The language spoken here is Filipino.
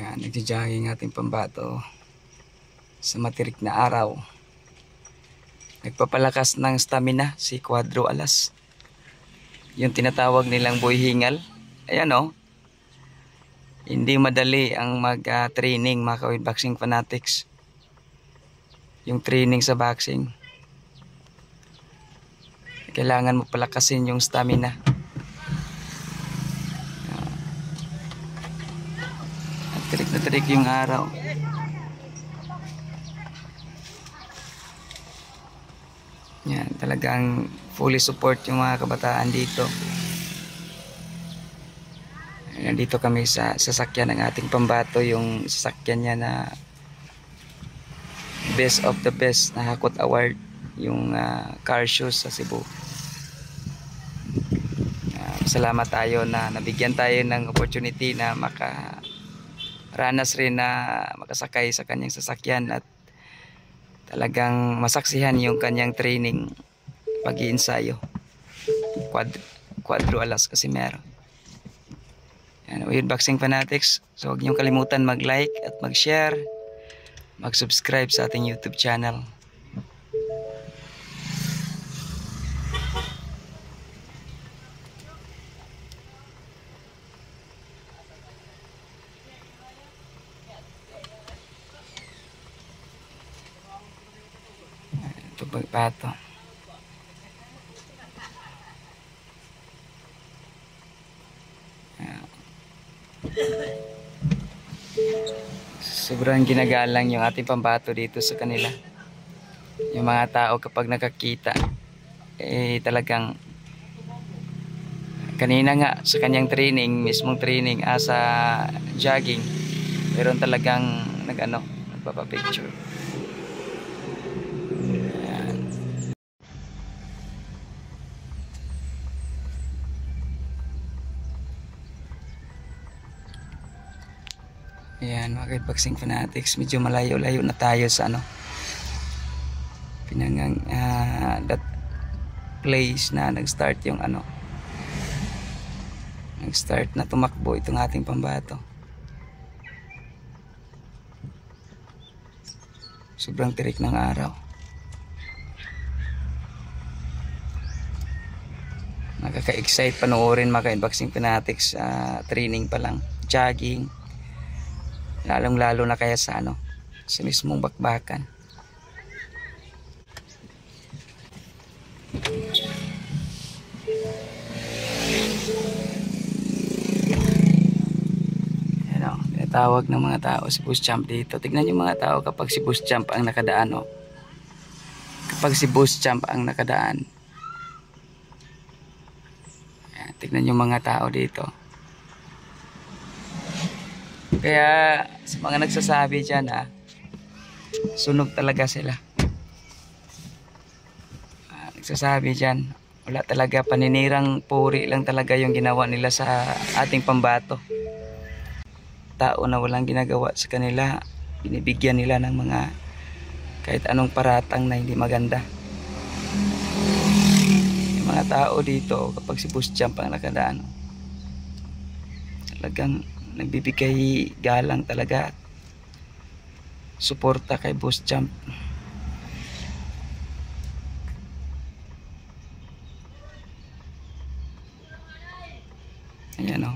Yan, nagja-jogging ating pambato sa matirik na araw. Nagpapalakas ng stamina si Cuadro Alas. Yung tinatawag nilang boy hingal. Ayan o. Hindi madali ang mag-training mga kawin boxing fanatics. Yung training sa boxing. Kailangan mo palakasin yung stamina. Tirik na tirik yung araw. Yan, talagang fully support yung mga kabataan dito. Nandito kami sa sasakyan ng ating pambato, yung sasakyan niya na best of the best na Hakot Award, yung car shoes sa Cebu. Salamat tayo na nabigyan tayo ng opportunity na makaranas rin na makasakay sa kanyang sasakyan at talagang masaksihan yung kanyang training pag-iinsayo. Cuadro Alas kasi meron. Yan, Weird Boxing Fanatics. So huwag niyong kalimutan mag-like at mag-share, mag-subscribe sa ating YouTube channel. Ito pagpato. Sobrang ginagalang yung ating pambato dito sa kanila. Yung mga tao kapag nakakita talagang kanina nga sa kanyang training, mismong training sa jogging, meron talagang nagpapapicture. Ayan, mga boxing fanatics, medyo malayo-layo na tayo sa pinangang that place na nag-start yung nag-start na tumakbo itong ating pambato. Sobrang tirik ng araw. Nakaka-excite panoorin mga boxing fanatics, training pa lang, jogging. Lalong-lalo na kaya sa sa mismong bakbakan. Tinatawag ng mga tao si Boss Champ dito. Tignan yung mga tao kapag si Boss Champ ang nakadaan. Kapag si Boss Champ ang nakadaan. Ayan, tignan yung mga tao dito. Kaya sa mga nagsasabi dyan sunog talaga sila. Nagsasabi dyan, wala talaga, paninirang puri lang talaga yung ginawa nila sa ating pambato. Tao na walang ginagawa sa kanila, binibigyan nila ng mga kahit anong paratang na hindi maganda. Yung mga tao dito kapag si Boss Champ ang nakadaan, talagang nagbibigay galang talaga, suporta kay Boss Champ. Ayan